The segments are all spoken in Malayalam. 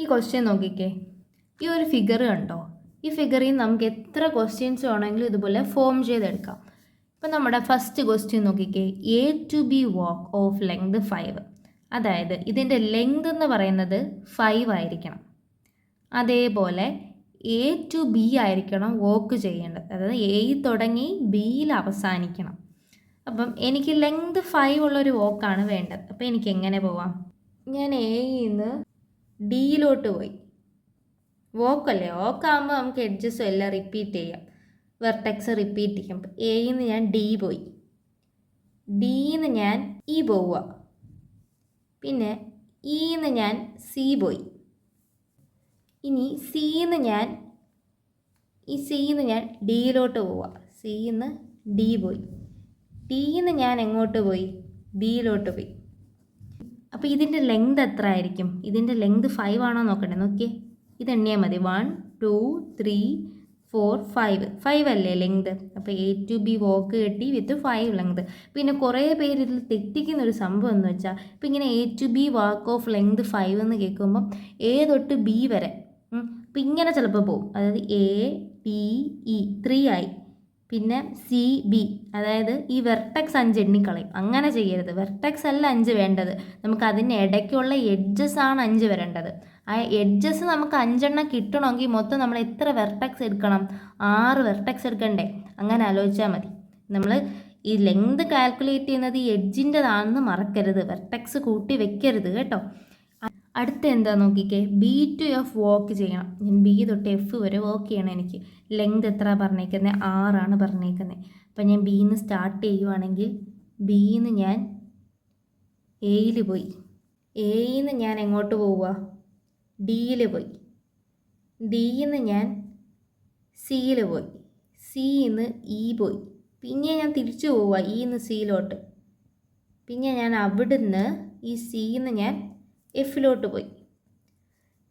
ഈ ക്വസ്റ്റ്യൻ നോക്കിക്കേ, ഈ ഒരു ഫിഗർ കണ്ടോ? ഈ ഫിഗറിൽ നമുക്ക് എത്ര ക്വസ്റ്റ്യൻസ് വേണമെങ്കിലും ഇതുപോലെ ഫോം ചെയ്തെടുക്കാം. ഇപ്പം നമ്മുടെ ഫസ്റ്റ് ക്വസ്റ്റ്യൻ നോക്കിക്കേ, A to B walk of length 5. അതായത് ഇതിൻ്റെ ലെങ്ത് എന്ന് പറയുന്നത് 5 ആയിരിക്കണം. അതേപോലെ എ ടു ബി ആയിരിക്കണം വോക്ക് ചെയ്യേണ്ടത്. അതായത് എയിൽ തുടങ്ങി ബിയിൽ അവസാനിക്കണം. അപ്പം എനിക്ക് ലെങ്ത് 5 ഉള്ളൊരു വോക്കാണ് വേണ്ടത്. അപ്പം എനിക്ക് എങ്ങനെ പോവാം? ഞാൻ എയിൽ നിന്ന് ഡിയിലോട്ട് പോയി. വോക്കല്ലേ, വോക്കാകുമ്പോൾ നമുക്ക് എഡ്ജസ് എല്ലാം റിപ്പീറ്റ് ചെയ്യാം, വെർട്ടെക്സ് റിപ്പീറ്റ് ചെയ്യും. അപ്പം എയിൽ നിന്ന് ഞാൻ ഡി പോയി, ഡിയിൽ നിന്ന് ഞാൻ ഇ പോവുക, പിന്നെ ഇന്ന് ഞാൻ സി പോയി. ഇനി സിന്ന് ഞാൻ ഡിയിലോട്ട് പോവുക, സിന്ന് ഡി പോയി, ഡിന്ന് ഞാൻ എങ്ങോട്ട് പോയി? ബിയിലോട്ട് പോയി. അപ്പോൾ ഇതിൻ്റെ ലെങ്ത് എത്ര ആയിരിക്കും? ഇതിൻ്റെ ലെങ്ത് 5 ആണോ നോക്കണ്ടേ? നോക്കിയേ, ഇത് എണ്ണിയാൽ മതി. 1 2 3 4 5 അല്ലേ ലെങ്ത്. അപ്പോൾ എ ടു ബി വോക്ക് കിട്ടി വിത്ത് 5 ലെങ്ത്. പിന്നെ കുറേ പേര് ഇതിൽ തെറ്റിക്കുന്ന ഒരു സംഭവം എന്ന് വെച്ചാൽ, ഇപ്പം ഇങ്ങനെ A to B walk of length 5 എന്ന് കേൾക്കുമ്പം എ തൊട്ട് ബി വരെ അപ്പം ഇങ്ങനെ ചിലപ്പോൾ പോകും. അതായത് എ ടി ഇ 3 ആയി, പിന്നെ സി ബി, അതായത് ഈ വെർട്ടെക്സ് 5 എണ്ണിക്കളയും. അങ്ങനെ ചെയ്യരുത്. വെർട്ടെക്സ് അല്ല 5 വേണ്ടത്, നമുക്ക് അതിന് ഇടയ്ക്കുള്ള എഡ്ജസ് ആണ് 5 വരേണ്ടത്. ആ എഡ്ജസ് നമുക്ക് 5 എണ്ണം കിട്ടണമെങ്കിൽ മൊത്തം നമ്മൾ എത്ര വെർട്ടെക്സ് എടുക്കണം? 6 വെർട്ടെക്സ് എടുക്കണ്ടേ? അങ്ങനെ ആലോചിച്ചാൽ മതി. നമ്മൾ ഈ ലെങ്ത് കാൽക്കുലേറ്റ് ചെയ്യുന്നത് ഈ എഡ്ജിൻ്റെതാണെന്ന് മറക്കരുത്, വെർട്ടെക്സ് കൂട്ടി വെക്കരുത് കേട്ടോ. അടുത്ത എന്താ നോക്കിക്കേ, ബി ടു എഫ് വോക്ക് ചെയ്യണം. ഞാൻ ബി തൊട്ട് എഫ് വരെ വോക്ക് ചെയ്യണം. എനിക്ക് ലെങ്ത് എത്ര പറഞ്ഞേക്കുന്നത്? 6 പറഞ്ഞേക്കുന്നത്. അപ്പം ഞാൻ ബിന്ന് സ്റ്റാർട്ട് ചെയ്യുവാണെങ്കിൽ ബിന്ന് ഞാൻ എയിൽ പോയി, എയിന്ന് ഞാൻ എങ്ങോട്ട് പോവുക? ഡിയിൽ പോയി, ഡിന്ന് ഞാൻ സിയിൽ പോയി, സിന്ന് ഇ പോയി, പിന്നെ ഞാൻ തിരിച്ചു പോവുക ഇന്ന് സിയിലോട്ട്, പിന്നെ ഞാൻ അവിടുന്ന് ഈ സിന്ന് ഞാൻ എഫിലോട്ട് പോയി.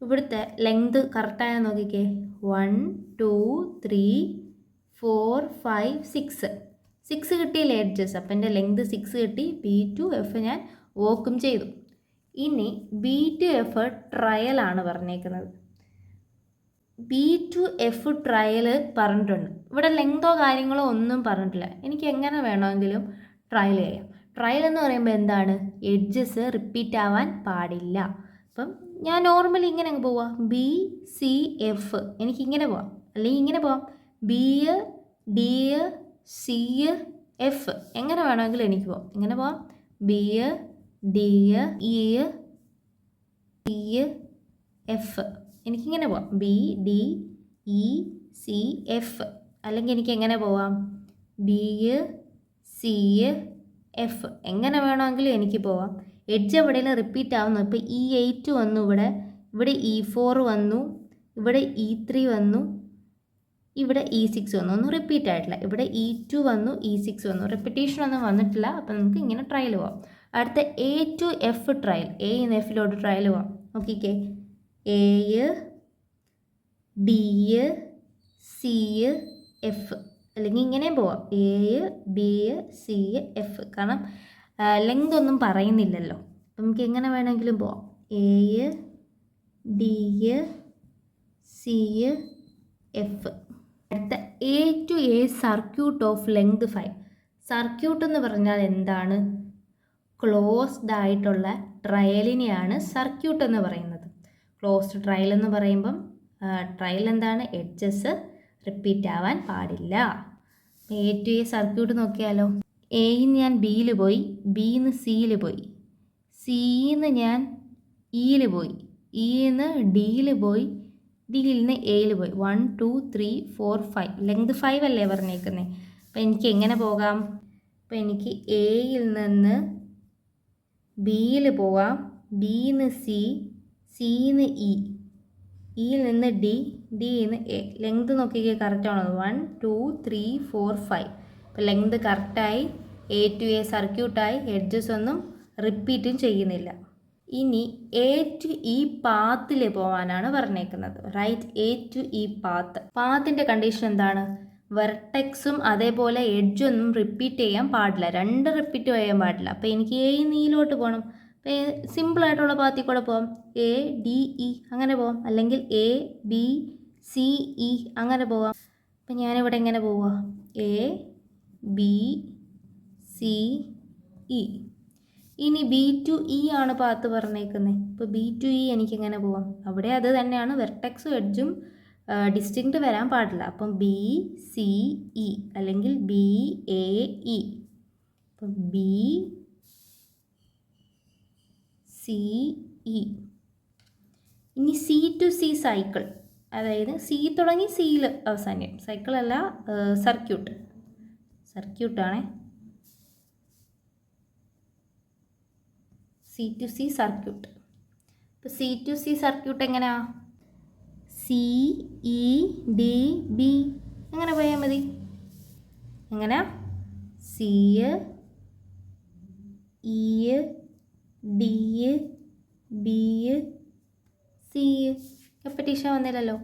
ഇവിടുത്തെ ലെങ്ത് കറക്റ്റായ നോക്കിക്കേ, 1 2 3 4 5 6 കിട്ടിയില്ലേ എഡ്ജസ്? അപ്പം എൻ്റെ ലെങ്ത് 6 കിട്ടി. ബി ടു എഫ് ഞാൻ വോക്കും ചെയ്തു. ഇനി ബി ടു എഫ് ട്രയലാണ് പറഞ്ഞേക്കുന്നത്. ബി ടു എഫ് ട്രയൽ പറഞ്ഞിട്ടുണ്ട്. ഇവിടെ ലെങ്തോ കാര്യങ്ങളോ ഒന്നും പറഞ്ഞിട്ടില്ല. എനിക്ക് എങ്ങനെ വേണമെങ്കിലും ട്രയൽ ചെയ്യാം. ട്രയൽ എന്ന് പറയുമ്പോൾ എന്താണ്? എഡ്ജസ് റിപ്പീറ്റ് ആവാൻ പാടില്ല. അപ്പം ഞാൻ നോർമലി ഇങ്ങനെ അങ്ങ് പോവാം, ബി സി എഫ്. എനിക്കിങ്ങനെ പോവാം, അല്ലെങ്കിൽ ഇങ്ങനെ പോവാം, ബി ഡി സി എഫ്. എങ്ങനെ വേണമെങ്കിലും എനിക്ക് പോവാം. എങ്ങനെ പോവാം? B D E C F. എനിക്കിങ്ങനെ പോവാം, B D E C F. അല്ലെങ്കിൽ എനിക്ക് എങ്ങനെ പോവാം? B C F. എങ്ങനെ വേണമെങ്കിലും എനിക്ക് പോവാം. എഡ്ജ് എവിടെയെങ്കിലും റിപ്പീറ്റ് ആവുന്നു. ഇപ്പോൾ E8 വന്നു, ഇവിടെ E4 വന്നു, ഇവിടെ E3 വന്നു, ഇവിടെ E6 വന്നു. ഒന്നും റിപ്പീറ്റ് ആയിട്ടില്ല. ഇവിടെ E2 വന്നു, E6 വന്നു. റെപ്പിറ്റേഷൻ ഒന്നും വന്നിട്ടില്ല. അപ്പോൾ നമുക്ക് ഇങ്ങനെ ട്രയൽ പോവാം. അടുത്ത A to F trail, A എന്ന് എഫിലോട്ട് ട്രയൽ പോവാം. നോക്കിക്കേ, എ ഡി സി എഫ്. അല്ലെങ്കിൽ ഇങ്ങനെ പോവാം, എ ബി സി എഫ്. കാരണം ലെങ്ത് ഒന്നും പറയുന്നില്ലല്ലോ. അപ്പം നമുക്ക് എങ്ങനെ വേണമെങ്കിലും പോവാം, എ ഡി സി എഫ്. അടുത്ത A to A circuit of length 5. Circuit എന്ന് പറഞ്ഞാൽ എന്താണ്? ക്ലോസ്ഡ് ആയിട്ടുള്ള ട്രയലിനെയാണ് സർക്യൂട്ട് എന്ന് പറയുന്നത്. ക്ലോസ്ഡ് ട്രയൽ എന്ന് പറയുമ്പം ട്രയൽ എന്താണ്? എഡ്ജസ് റിപ്പീറ്റ് ആവാൻ പാടില്ല. എ ടു എ സർക്യൂട്ട് നോക്കിയാലോ. എയിന്ന് ഞാൻ ബിയിൽ പോയി, ബിന്ന് സിയിൽ പോയി, സിന്ന് ഞാൻ ഇയിൽ പോയി, ഇന്ന് ഡിയിൽ പോയി, ഡിയിൽ നിന്ന് എയിൽ പോയി. 1 2 3 4 5. ലെങ്ത് 5 അല്ലേ പറഞ്ഞേക്കുന്നത്? അപ്പം എനിക്ക് എങ്ങനെ പോകാം? അപ്പം എനിക്ക് എയിൽ നിന്ന് ബിയിൽ പോവാം, ബിന്ന് സി, സിന്ന് ഇ, ഇയിൽ നിന്ന് ഡി, ഡിന്ന് എ. ലെങ്ത് നോക്കിക്കേ, കറക്റ്റാണോ? 1 2 3 4 5. അപ്പോൾ ലെങ്ത് കറക്റ്റായി, എ ടു എ സർക്യൂട്ടായി, എഡ്ജസ് ഒന്നും റിപ്പീറ്റും ചെയ്യുന്നില്ല. ഇനി എ ടു ഇ പാത്തിൽ പോകാനാണ് പറഞ്ഞേക്കുന്നത്. Right A to E path. പാത്തിൻ്റെ കണ്ടീഷൻ എന്താണ്? വെർട്ടെക്സും അതേപോലെ എഡ്ജൊന്നും റിപ്പീറ്റ് ചെയ്യാൻ പാടില്ല. 2 റിപ്പീറ്റ് ചെയ്യാൻ പാടില്ല. അപ്പോൾ എനിക്ക് എ നീയിലോട്ട് പോകണം. സിമ്പിളായിട്ടുള്ള പാത്തിൽ കൂടെ പോവാം. എ ഡി ഇ അങ്ങനെ പോവാം, അല്ലെങ്കിൽ എ ബി സി ഇ അങ്ങനെ പോവാം. അപ്പം ഞാനിവിടെ എങ്ങനെ പോവുക? A B C E. ഇനി ബി ടു ഇ ആണ് പാത്ത് പറഞ്ഞേക്കുന്നത്. ഇപ്പോൾ ബി ടു ഇ എനിക്കെങ്ങനെ പോവാം? അവിടെ അത് തന്നെയാണ്, വെർട്ടെക്സും എഡ്ജും ഡിസ്റ്റിങ്ക്റ്റ് വരാൻ പാടില്ല. അപ്പം ബി സി ഇ അല്ലെങ്കിൽ ബി എ ഇ. അപ്പം ബി സി ഇ. ഇനി സി ടു സി സൈക്കിൾ, അതായത് സി തുടങ്ങി സിയിൽ അവസാനം, സൈക്കിളല്ല സർക്യൂട്ടാണേ. C to C circuit. ഇപ്പോൾ സി ടു സി സർക്യൂട്ട് എങ്ങനെയാ? സി ഇ ഡി ബി അങ്ങനെ പോയാൽ മതി. എങ്ങനെയാ? C E D B C. Repetition വന്നില്ലല്ലോ.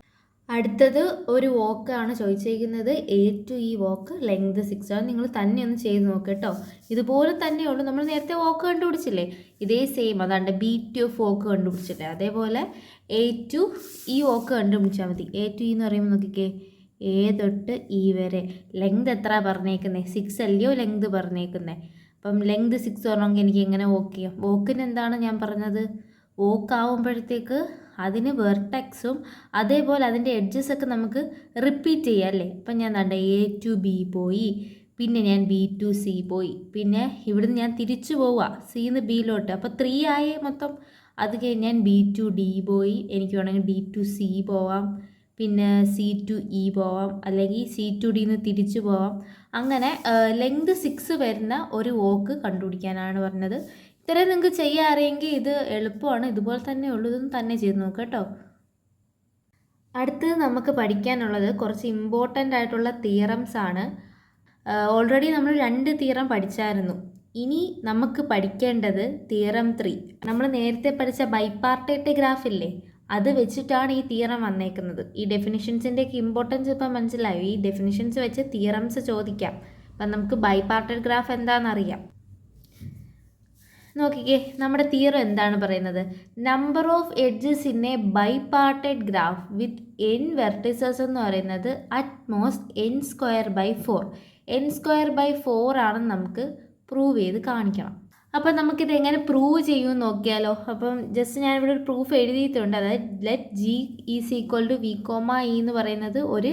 അടുത്തത് ഒരു വോക്കാണ് ചോദിച്ചിരിക്കുന്നത്. A to E walk length 6 ആണ്. നിങ്ങൾ തന്നെ ഒന്ന് ചെയ്ത് നോക്കുക കേട്ടോ. ഇതുപോലെ തന്നെയുള്ളൂ. നമ്മൾ നേരത്തെ വോക്ക് കണ്ടുപിടിച്ചില്ലേ, ഇതേ സെയിം. അതാണ്ട് ബി ടു വോക്ക് കണ്ടുപിടിച്ചില്ലേ, അതേപോലെ എ ടു ഇ വോക്ക് കണ്ടുപിടിച്ചാൽ മതി. എ ടു ഇ എന്ന് പറയുമ്പോൾ നോക്കിക്കേ, എ തൊട്ട് ഇ വരെ ലെങ്ത് എത്ര പറഞ്ഞേക്കുന്നത്? 6 അല്ലയോ ലെങ്ത് പറഞ്ഞേക്കുന്നത്. അപ്പം ലെങ്ത് 6 പറഞ്ഞെങ്കിൽ എനിക്ക് എങ്ങനെ വോക്ക് ചെയ്യാം? വോക്കിന് എന്താണ് ഞാൻ പറഞ്ഞത്? വോക്കാവുമ്പോഴത്തേക്ക് അതിന് വെർട്ടെക്സും അതേപോലെ അതിൻ്റെ എഡ്ജസ് ഒക്കെ നമുക്ക് റിപ്പീറ്റ് ചെയ്യാം അല്ലേ. അപ്പം ഞാൻ ദാണ്ട എ ടു ബി പോയി, പിന്നെ ഞാൻ ബി ടു സി പോയി, പിന്നെ ഇവിടുന്ന് ഞാൻ തിരിച്ചു പോവുക സിന്ന് ബിയിലോട്ട്. അപ്പോൾ 3 ആയേ മൊത്തം. അത് കഴിഞ്ഞ് ഞാൻ ബി ടു ഡി പോയി, എനിക്ക് വേണമെങ്കിൽ ഡി ടു സി പോവാം, പിന്നെ സി ടു ഇ പോവാം, അല്ലെങ്കിൽ സി ടു ഡിന്ന് തിരിച്ചു പോവാം. അങ്ങനെ ലെങ്ത് 6 വരുന്ന ഒരു വോക്ക് കണ്ടുപിടിക്കാനാണ് പറഞ്ഞത്. ഇത്രയും നിങ്ങൾക്ക് ചെയ്യാൻ അറിയെങ്കിൽ ഇത് എളുപ്പമാണ്. ഇതുപോലെ തന്നെ ഉള്ളൂ. ഇതൊന്നും തന്നെ ചെയ്ത് നോക്കുക കേട്ടോ. അടുത്തത് നമുക്ക് പഠിക്കാനുള്ളത് കുറച്ച് ഇമ്പോർട്ടൻ്റ് ആയിട്ടുള്ള തിയറംസ് ആണ്. ഓൾറെഡി നമ്മൾ 2 തിയറം പഠിച്ചായിരുന്നു. ഇനി നമുക്ക് പഠിക്കേണ്ടത് തിയറം 3. നമ്മൾ നേരത്തെ പഠിച്ച ബൈപാർട്ടേറ്റ് ഗ്രാഫ് ഇല്ലേ, അത് വെച്ചിട്ടാണ് ഈ തിയറം വന്നേക്കുന്നത്. ഈ ഡെഫിനിഷൻസിൻ്റെയൊക്കെ ഇമ്പോർട്ടൻസ് ഇപ്പം മനസ്സിലായോ? ഈ ഡെഫിനിഷൻസ് വെച്ച് തിയറംസ് ചോദിക്കാം. അപ്പം നമുക്ക് ബൈപാർട്ടേറ്റ് ഗ്രാഫ് എന്താണെന്നറിയാം. നോക്കിക്കേ, നമ്മുടെ തിയറം എന്താണ് പറയുന്നത്? Number of edges in A bipartite graph with n vertices എന്ന് പറയുന്നത് അറ്റ്മോസ്റ്റ് n²/4. n²/4 ആണെന്ന് നമുക്ക് പ്രൂവ് ചെയ്ത് കാണിക്കണം. അപ്പം നമുക്കിത് എങ്ങനെ പ്രൂവ് ചെയ്യുമെന്ന് നോക്കിയാലോ. അപ്പം ജസ്റ്റ് ഞാനിവിടെ ഒരു പ്രൂഫ് എഴുതിയിട്ടുണ്ട്. അതായത് let G is equal to V comma E എന്ന് പറയുന്നത് ഒരു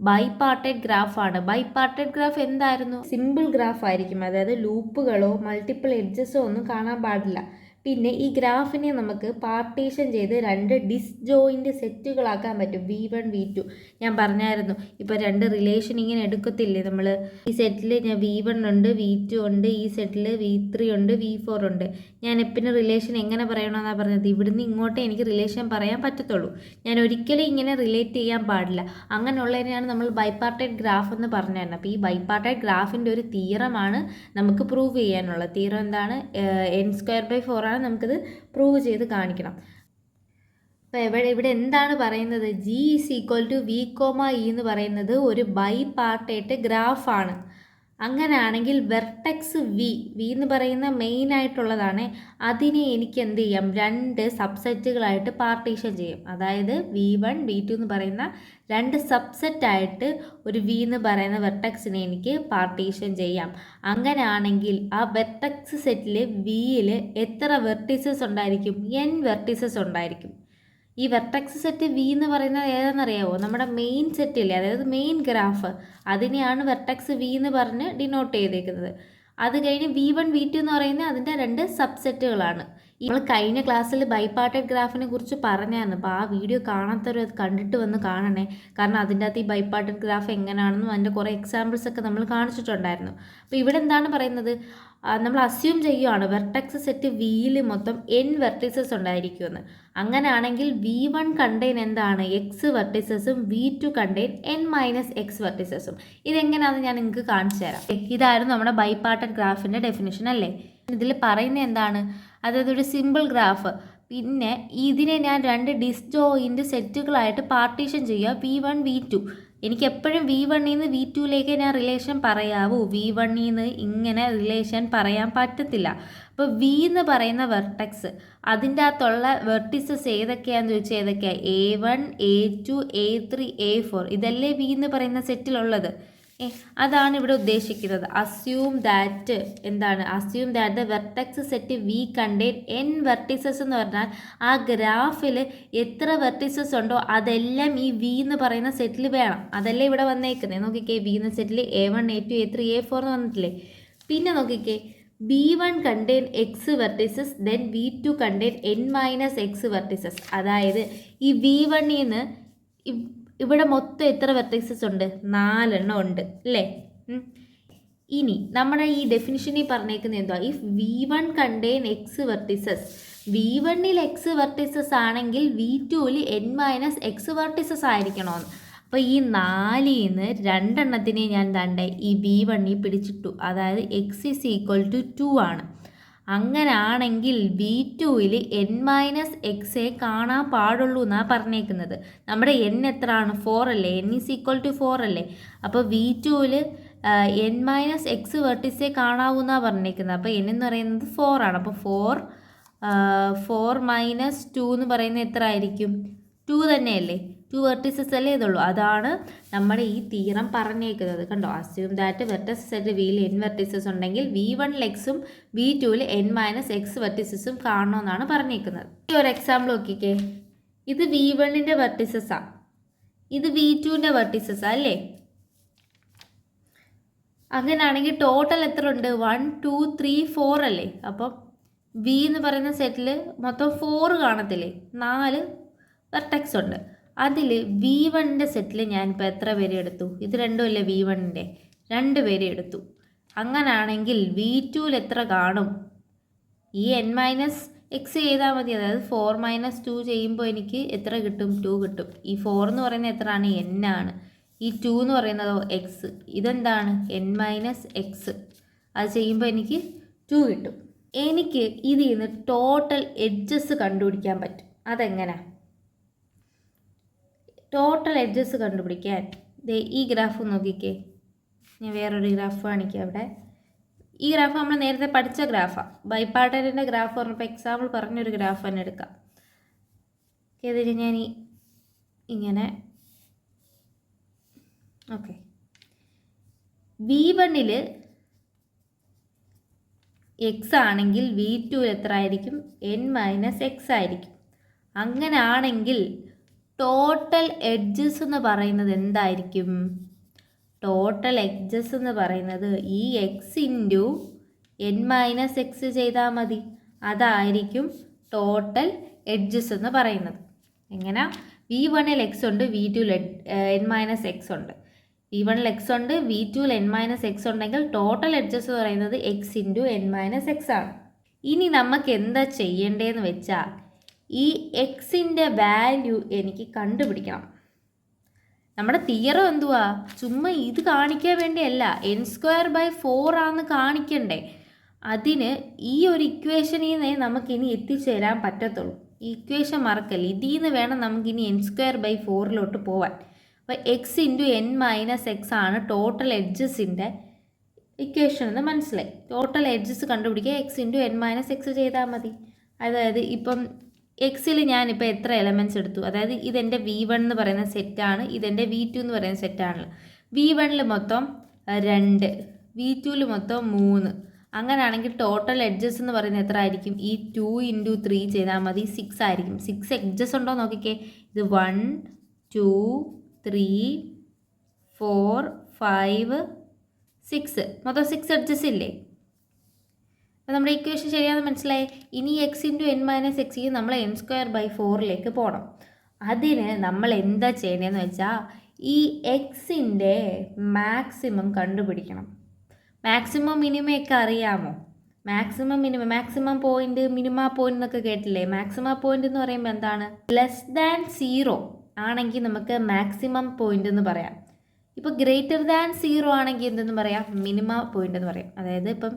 ബൈപാർട്ടേറ്റ് ഗ്രാഫാണ്. ബൈപാർട്ടേറ്റ് ഗ്രാഫ് എന്തായിരുന്നു? സിമ്പിൾ ഗ്രാഫ് ആയിരിക്കും. അതായത് ലൂപ്പുകളോ മൾട്ടിപ്പിൾ എഡ്ജസോ ഒന്നും കാണാൻ പാടില്ല. പിന്നെ ഈ ഗ്രാഫിനെ നമുക്ക് പാർട്ടീഷൻ ചെയ്ത് 2 ഡിസ്ജോയിൻ്റ് സെറ്റുകളാക്കാൻ പറ്റും. V1 V2 ഞാൻ പറഞ്ഞായിരുന്നു. ഇപ്പോൾ 2 റിലേഷൻ ഇങ്ങനെ എടുക്കത്തില്ലേ നമ്മൾ? ഈ സെറ്റിൽ ഞാൻ V1 ഉണ്ട്, V2 ഉണ്ട്, ഈ സെറ്റിൽ V3 ഉണ്ട്, V4 ഉണ്ട്. ഞാൻ എപ്പിന് റിലേഷൻ എങ്ങനെ പറയണമെന്നാണ് പറഞ്ഞത്? ഇവിടുന്ന് ഇങ്ങോട്ടേ എനിക്ക് റിലേഷൻ പറയാൻ പറ്റത്തുള്ളൂ. ഞാൻ ഒരിക്കലും ഇങ്ങനെ റിലേറ്റ് ചെയ്യാൻ പാടില്ല. അങ്ങനെയുള്ളതിനെയാണ് നമ്മൾ ബൈപാർട്ടേറ്റ് ഗ്രാഫ് എന്ന് പറഞ്ഞിരുന്നത്. അപ്പോൾ ഈ ബൈപാർട്ടേറ്റ് ഗ്രാഫിൻ്റെ ഒരു തിയറമാണ് നമുക്ക് പ്രൂവ് ചെയ്യാനുള്ളത്. തിയറം എന്താണ്? n²/4 നമുക്കിത് പ്രൂവ് ചെയ്ത് കാണിക്കണം. അപ്പോൾ ഇവിടെ എന്താണ് പറയുന്നത്? G is equal to V comma E എന്ന് പറയുന്നത് ഒരു ബൈപാർട്ടേറ്റ് ഗ്രാഫാണ്. അങ്ങനെയാണെങ്കിൽ വെർട്ടെക്സ് വി എന്ന് പറയുന്ന മെയിൻ ആയിട്ടുള്ളതാണ്. അതിനെ എനിക്ക് എന്ത് ചെയ്യാം? 2 സബ്സെറ്റുകളായിട്ട് പാർട്ടീഷൻ ചെയ്യും. അതായത് V1 V2 എന്ന് പറയുന്ന 2 സബ്സെറ്റായിട്ട് ഒരു വി എന്ന് പറയുന്ന വെർട്ടെക്സിനെ എനിക്ക് പാർട്ടീഷൻ ചെയ്യാം. അങ്ങനെയാണെങ്കിൽ ആ വെർട്ടെക്സ് സെറ്റിൽ വിയിൽ എത്ര വെർട്ടിസസ് ഉണ്ടായിരിക്കും? n വെർട്ടിസസ് ഉണ്ടായിരിക്കും. ഈ വെർട്ടെക്സ് സെറ്റ് വി എന്ന് പറയുന്നത് ഏതാണെന്നറിയാമോ? നമ്മുടെ മെയിൻ സെറ്റില്ലേ, അതായത് മെയിൻ ഗ്രാഫ്, അതിനെയാണ് വെർട്ടെക്സ് വി എന്ന് പറഞ്ഞ് ഡിനോട്ട് ചെയ്തേക്കുന്നത്. അത് കഴിഞ്ഞ് V1 V2 എന്ന് പറയുന്നത് അതിൻ്റെ 2 സബ്സെറ്റുകളാണ്. നമ്മൾ കഴിഞ്ഞ ക്ലാസ്സിൽ ബൈപാർട്ടേറ്റ് ഗ്രാഫിനെ കുറിച്ച് പറഞ്ഞായിരുന്നു. അപ്പോൾ ആ വീഡിയോ കാണാത്തവരും അത് കണ്ടിട്ട് വന്ന് കാണണേ. കാരണം അതിൻ്റെ അകത്ത് ഈ ബൈപാർട്ടേറ്റ് ഗ്രാഫ് എങ്ങനെയാണെന്നും അതിൻ്റെ കുറേ എക്സാമ്പിൾസ് ഒക്കെ നമ്മൾ കാണിച്ചിട്ടുണ്ടായിരുന്നു. അപ്പോൾ ഇവിടെ എന്താണ് പറയുന്നത്? നമ്മൾ അസ്യൂം ചെയ്യുകയാണ് വെർട്ടെക്സ് സെറ്റ് വിയിൽ മൊത്തം n വെർട്ടിസസ് ഉണ്ടായിരിക്കുമെന്ന്. അങ്ങനെയാണെങ്കിൽ V1 കണ്ടെയ്ൻ എന്താണ്? x വെർട്ടിസസും V2 contain n-x വെർട്ടിസസും. ഇതെങ്ങനെയാണെന്ന് ഞാൻ നിങ്ങൾക്ക് കാണിച്ചു തരാം. ഇതായിരുന്നു നമ്മുടെ ബൈപാർട്ടേറ്റ് ഗ്രാഫിൻ്റെ ഡെഫിനിഷൻ അല്ലേ. ഇതിൽ പറയുന്നത് എന്താണ്? അതായത് ഒരു സിമ്പിൾ ഗ്രാഫ് പിന്നെ ഇതിനെ ഞാൻ 2 ഡിസ്ജോയിൻറ്റ് സെറ്റുകളായിട്ട് പാർട്ടീഷൻ ചെയ്യുക, V1 V2. എനിക്ക് എപ്പോഴും V1 നിന്ന് V2ലേക്ക് ഞാൻ റിലേഷൻ പറയാവൂ. V1 നിന്ന് ഇങ്ങനെ റിലേഷൻ പറയാൻ പറ്റത്തില്ല. അപ്പോൾ V എന്ന് പറയുന്ന വെർട്ടെക്സ്, അതിൻ്റെ അകത്തുള്ള വെർട്ടിസസ് ഏതൊക്കെയാണെന്ന് ചോദിച്ചാൽ ഏതൊക്കെയാണ്? A1 A2 A3 A4. ഇതല്ലേ V എന്ന് പറയുന്ന സെറ്റിലുള്ളത്. അതാണ് ഇവിടെ ഉദ്ദേശിക്കുന്നത്. അസ്യൂം ദാറ്റ് എന്താണ്? Assume that the vertex set V contain n vertices എന്ന് പറഞ്ഞാൽ ആ ഗ്രാഫിൽ എത്ര വെർട്ടിസസ് ഉണ്ടോ അതെല്ലാം ഈ V എന്ന് പറയുന്ന സെറ്റിൽ വേണം. അതല്ലേ ഇവിടെ വന്നേക്കുന്നത്. നോക്കിക്കേ, V എന്ന സെറ്റിൽ A1 A2 A3 A4 എന്ന് വന്നിട്ടില്ലേ. പിന്നെ നോക്കിക്കേ, B1 contain X vertices, then V2 contain n-X vertices. അതായത് ഈ V1 നിന്ന് ഇവിടെ മൊത്തം എത്ര വെർട്ടിസസ് ഉണ്ട്? 4 എണ്ണം ഉണ്ട് അല്ലേ. ഇനി നമ്മുടെ ഈ ഡെഫിനിഷനിൽ പറഞ്ഞേക്കുന്നത് എന്തുവാ? If V1 contain X vertices, V1ൽ X വെർട്ടിസസ് ആണെങ്കിൽ V2ൽ n-X വെർട്ടിസസ് ആയിരിക്കണമെന്ന്. അപ്പോൾ ഈ 4ൽ നിന്ന് 2 എണ്ണത്തിനെ ഞാൻ ദണ്ടെ ഈ V1ൽ പിടിച്ചിട്ടു. അതായത് X = 2 ആണ്. അങ്ങനാണെങ്കിൽ V2ൽ n-X കാണാൻ പാടുള്ളൂ എന്നാണ് പറഞ്ഞേക്കുന്നത്. നമ്മുടെ n എത്രയാണ്? 4 അല്ലേ. n = 4 അല്ലേ. അപ്പോൾ V2ൽ n-X വെർട്ടിസേ കാണാവൂന്നാണ് പറഞ്ഞേക്കുന്നത്. അപ്പോൾ n എന്ന് പറയുന്നത് 4 ആണ്. അപ്പോൾ 4 - 2 എന്ന് പറയുന്നത് എത്ര ആയിരിക്കും? 2 തന്നെയല്ലേ. 2 വെർട്ടിസസ് അല്ലേ ഇതുള്ളൂ. അതാണ് നമ്മുടെ ഈ തീറം പറഞ്ഞേക്കുന്നത്. കണ്ടോ, അസ്യൂം ദാറ്റ് വെർട്ടിസസ് സെറ്റ് Vയിൽ n വെർട്ടിസസ് ഉണ്ടെങ്കിൽ V1ൽ Xും V2ൽ n-X വെർട്ടിസസും കാണണമെന്നാണ് പറഞ്ഞേക്കുന്നത്. ഈ ഒരു എക്സാമ്പിൾ നോക്കിക്കേ. ഇത് V1ൻ്റെ വെർട്ടിസസാണ്, ഇത് V2ൻ്റെ വെർട്ടിസസാണ് അല്ലേ. അങ്ങനെയാണെങ്കിൽ ടോട്ടൽ എത്ര ഉണ്ട്? 1 2 3 4 അല്ലേ. അപ്പം V എന്ന് പറയുന്ന സെറ്റിൽ മൊത്തം 4 കാണത്തില്ലേ. 4 വെർട്ടെക്സ് ഉണ്ട്. അതിൽ V1ൻ്റെ സെറ്റിൽ ഞാനിപ്പോൾ എത്ര പേരെ എടുത്തു? ഇത് രണ്ടും അല്ലേ V1ൻ്റെ, 2 പേരെ എടുത്തു. അങ്ങനാണെങ്കിൽ V2ൽ എത്ര കാണും? ഈ n-X ചെയ്താൽ മതി. അതായത് 4 - 2 ചെയ്യുമ്പോൾ എനിക്ക് എത്ര കിട്ടും? 2 കിട്ടും. ഈ 4 എന്ന് പറയുന്നത് എത്രയാണ്? n ആണ്. ഈ 2 എന്ന് പറയുന്നതോ X. ഇതെന്താണ്? n-X. അത് ചെയ്യുമ്പോൾ എനിക്ക് 2 കിട്ടും. എനിക്ക് ഇതിൽ നിന്ന് ടോട്ടൽ എഡ്ജസ് കണ്ടുപിടിക്കാൻ പറ്റും. അതെങ്ങനെ? ടോട്ടൽ എഡ്ജസ് കണ്ടുപിടിക്കാൻ ഈ ഗ്രാഫ് നോക്കിക്കേ. ഞാൻ വേറൊരു ഗ്രാഫ് കാണിക്കാം അവിടെ. ഈ ഗ്രാഫ് നമ്മൾ നേരത്തെ പഠിച്ച ഗ്രാഫാണ്. ബൈപാർട്ടൈറ്റിൻ്റെ ഗ്രാഫ് പറഞ്ഞപ്പോൾ എക്സാമ്പിൾ പറഞ്ഞൊരു ഗ്രാഫ് തന്നെ എടുക്കാം. ഇതിന് ഞാൻ ഇങ്ങനെ ഓക്കെ. V1ൽ X ആണെങ്കിൽ V2ൽ എത്ര ആയിരിക്കും? n-X ആയിരിക്കും. അങ്ങനെയാണെങ്കിൽ ടോട്ടൽ എഡ്ജസ് എന്ന് പറയുന്നത് എന്തായിരിക്കും? ടോട്ടൽ എഡ്ജസ് എന്ന് പറയുന്നത് ഈ X × n-X ചെയ്താൽ മതി. അതായിരിക്കും ടോട്ടൽ എഡ്ജസ് എന്ന് പറയുന്നത്. എങ്ങനെ? V1ൽ X ഉണ്ട്, V2ൽ n-X ഉണ്ട്. V1ൽ X ഉണ്ട്, V2ൽ n-X ഉണ്ടെങ്കിൽ ടോട്ടൽ എഡ്ജസ് എന്ന് പറയുന്നത് X × n-X ആണ്. ഇനി നമുക്ക് എന്താ ചെയ്യേണ്ടതെന്ന് വെച്ചാൽ ഈ Xൻ്റെ വാല്യൂ എനിക്ക് കണ്ടുപിടിക്കണം. നമ്മുടെ തിയറം എന്തുവാ? ചുമ്മാ ഇത് കാണിക്കാൻ വേണ്ടിയല്ല, n²/4 ആണെന്ന് കാണിക്കണ്ടേ. അതിന് ഈ ഒരു ഇക്വേഷനിൽ നിന്നേ നമുക്കിനി എത്തിച്ചേരാൻ പറ്റത്തുള്ളൂ. ഈ ഇക്വേഷൻ മറക്കല്ല. ഇതിൽ നിന്ന് വേണം നമുക്കിനി n²/4 പോവാൻ. അപ്പോൾ X × n-X ആണ് ടോട്ടൽ എഡ്ജസിൻ്റെ ഇക്വേഷൻ എന്ന് മനസ്സിലായി. ടോട്ടൽ എഡ്ജസ് കണ്ടുപിടിക്കുക X × n-X ചെയ്താൽ മതി. അതായത് ഇപ്പം Xൽ ഞാനിപ്പോൾ എത്ര എലമെൻറ്റ്സ് എടുത്തു? അതായത് ഇതെൻ്റെ V1 എന്ന് പറയുന്ന സെറ്റാണ്, ഇതെൻ്റെ V2 എന്ന് പറയുന്ന സെറ്റാണ്. V1ൽ മൊത്തം 2, V2ൽ മൊത്തം 3. അങ്ങനെയാണെങ്കിൽ ടോട്ടൽ എഡ്ജസ് എന്ന് പറയുന്നത് എത്ര ആയിരിക്കും? ഈ 2 × 3 ചെയ്താൽ മതി, 6 ആയിരിക്കും. 6 എഡ്ജസ് ഉണ്ടോ നോക്കിക്കേ. ഇത് 1 2 3 4 5 6 മൊത്തം 6 എഡ്ജസ് ഇല്ലേ. അപ്പോൾ നമ്മുടെ ഇക്വേഷൻ ശരിയാണെന്ന് മനസ്സിലായി. ഇനി X × n-X നമ്മൾ n²/4 പോകണം. അതിന് നമ്മൾ എന്താ ചെയ്യേണ്ടതെന്ന് വെച്ചാൽ ഈ Xൻ്റെ മാക്സിമം കണ്ടുപിടിക്കണം. മാക്സിമം മിനിമം ഒക്കെ അറിയാമോ? മാക്സിമം പോയിന്റ്, മിനിമം പോയിന്റ് എന്നൊക്കെ കേട്ടില്ലേ? മാക്സിമം പോയിന്റ് എന്ന് പറയുമ്പോൾ എന്താണ്? <0 ആണെങ്കിൽ നമുക്ക് മാക്സിമം പോയിന്റ് എന്ന് പറയാം. ഇപ്പോൾ <0 ആണെങ്കിൽ എന്തെന്ന് പറയാം? മിനിമം പോയിന്റ് എന്ന് പറയാം. അതായത് ഇപ്പം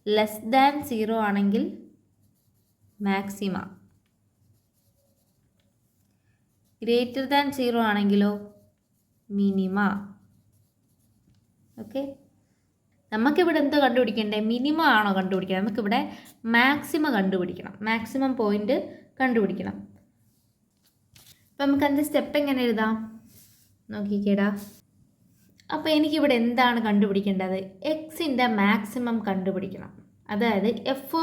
<0 ആണെങ്കിൽ മാക്സിമ, ഗ്രേറ്റർ ദാൻ 0 ആണെങ്കിലോ മിനിമ. ഓക്കെ, നമുക്കിവിടെ എന്തോ കണ്ടുപിടിക്കണ്ടേ? മിനിമം ആണോ കണ്ടുപിടിക്കണം? നമുക്കിവിടെ മാക്സിമം കണ്ടുപിടിക്കണം, മാക്സിമം പോയിന്റ് കണ്ടുപിടിക്കണം. അപ്പം നമുക്ക് അതിൻ്റെ സ്റ്റെപ്പ് എങ്ങനെ എഴുതാം നോക്കിക്കേടാ. അപ്പോൾ എനിക്കിവിടെ എന്താണ് കണ്ടുപിടിക്കേണ്ടത്? എക്സിൻ്റെ മാക്സിമം കണ്ടുപിടിക്കണം. അതായത് എഫ്